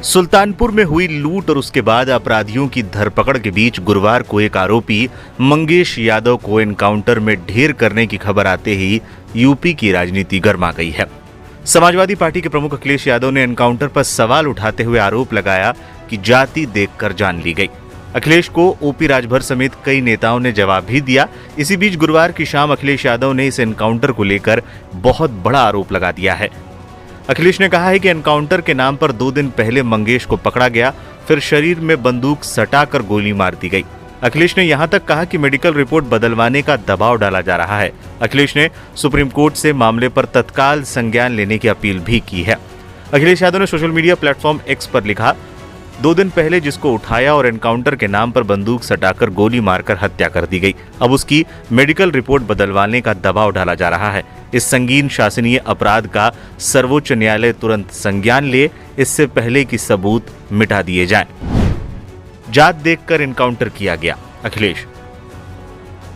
सुल्तानपुर में हुई लूट और उसके बाद अपराधियों की धरपकड़ के बीच गुरुवार को एक आरोपी मंगेश यादव को एनकाउंटर में ढेर करने की खबर आते ही यूपी की राजनीति गर्मा गई है। समाजवादी पार्टी के प्रमुख अखिलेश यादव ने एनकाउंटर पर सवाल उठाते हुए आरोप लगाया कि जाति देखकर जान ली गई। अखिलेश को ओपी राजभर समेत कई नेताओं ने जवाब भी दिया। इसी बीच गुरुवार की शाम अखिलेश यादव ने इस एनकाउंटर को लेकर बहुत बड़ा आरोप लगा दिया है। अखिलेश ने कहा है कि एनकाउंटर के नाम पर 2 दिन पहले मंगेश को पकड़ा गया, फिर शरीर में बंदूक सटाकर गोली मार दी गई। अखिलेश ने यहां तक कहा कि मेडिकल रिपोर्ट बदलवाने का दबाव डाला जा रहा है। अखिलेश ने सुप्रीम कोर्ट से मामले पर तत्काल संज्ञान लेने की अपील भी की है। अखिलेश यादव ने सोशल मीडिया प्लेटफॉर्म एक्स पर लिखा, 2 दिन पहले जिसको उठाया और एनकाउंटर के नाम पर बंदूक सटाकर गोली मारकर हत्या कर दी गई, अब उसकी मेडिकल रिपोर्ट बदलवाने का दबाव डाला जा रहा है। इस संगीन शासनीय अपराध का सर्वोच्च न्यायालय तुरंत संज्ञान ले, इससे पहले कि सबूत मिटा दिए जाएं। जात देखकर एनकाउंटर किया गया।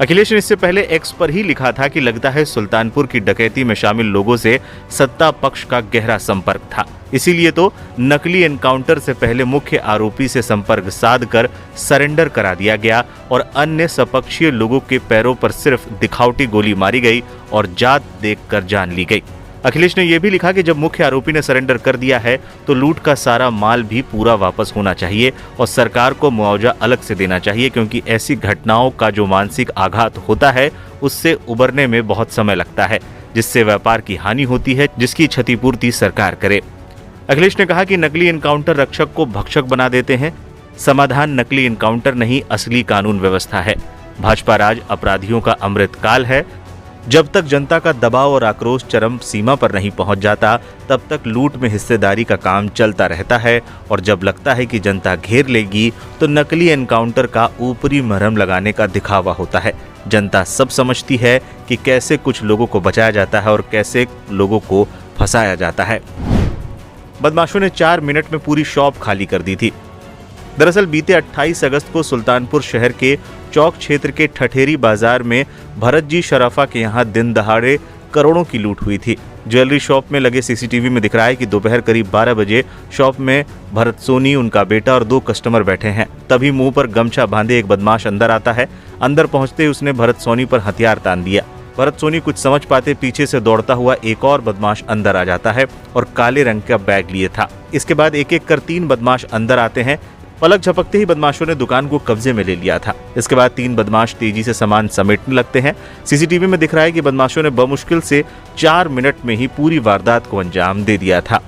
अखिलेश ने इससे पहले एक्स पर ही लिखा था कि लगता है सुल्तानपुर की डकैती में शामिल लोगों से सत्ता पक्ष का गहरा संपर्क था, इसीलिए तो नकली एनकाउंटर से पहले मुख्य आरोपी से संपर्क साधकर सरेंडर करा दिया गया और अन्य सपक्षीय लोगों के पैरों पर सिर्फ दिखावटी गोली मारी गई और जात देखकर जान ली गई। अखिलेश ने यह भी लिखा कि जब मुख्य आरोपी ने सरेंडर कर दिया है तो लूट का सारा माल भी पूरा वापस होना चाहिए और सरकार को मुआवजा अलग से देना चाहिए, क्योंकि ऐसी घटनाओं का जो मानसिक आघात होता है उससे उबरने में बहुत समय लगता है, जिससे व्यापार की हानि होती है, जिसकी क्षतिपूर्ति सरकार करे। अखिलेश ने कहा कि नकली एनकाउंटर रक्षक को भक्षक बना देते हैं। समाधान नकली एनकाउंटर नहीं, असली कानून व्यवस्था है। भाजपा राज अपराधियों का अमृतकाल है। जब तक जनता का दबाव और आक्रोश चरम सीमा पर नहीं पहुंच जाता, तब तक लूट में हिस्सेदारी का काम चलता रहता है और जब लगता है कि जनता घेर लेगी तो नकली एनकाउंटर का ऊपरी मरहम लगाने का दिखावा होता है। जनता सब समझती है कि कैसे कुछ लोगों को बचाया जाता है और कैसे लोगों को फंसाया जाता है। बदमाशों ने 4 मिनट में पूरी शॉप खाली कर दी थी। दरअसल बीते 28 अगस्त को सुल्तानपुर शहर के चौक क्षेत्र के ठठेरी बाजार में भरत जी शराफा के यहाँ दिन दहाड़े करोड़ों की लूट हुई थी। ज्वेलरी शॉप में लगे सीसीटीवी में दिख रहा है कि दोपहर करीब 12 बजे शॉप में भरत सोनी, उनका बेटा और 2 कस्टमर बैठे हैं। तभी मुंह पर गमछा बांधे एक बदमाश अंदर आता है। अंदर पहुंचते ही उसने भरत सोनी पर हथियार तान दिया। भरत सोनी कुछ समझ पाते पीछे से दौड़ता हुआ एक और बदमाश अंदर आ जाता है और काले रंग का बैग लिए था। इसके बाद एक एक कर 3 बदमाश अंदर आते हैं। पलक झपकते ही बदमाशों ने दुकान को कब्जे में ले लिया था। इसके बाद 3 बदमाश तेजी से सामान समेटने लगते हैं। सीसीटीवी में दिख रहा है कि बदमाशों ने बमुश्किल से 4 मिनट में ही पूरी वारदात को अंजाम दे दिया था।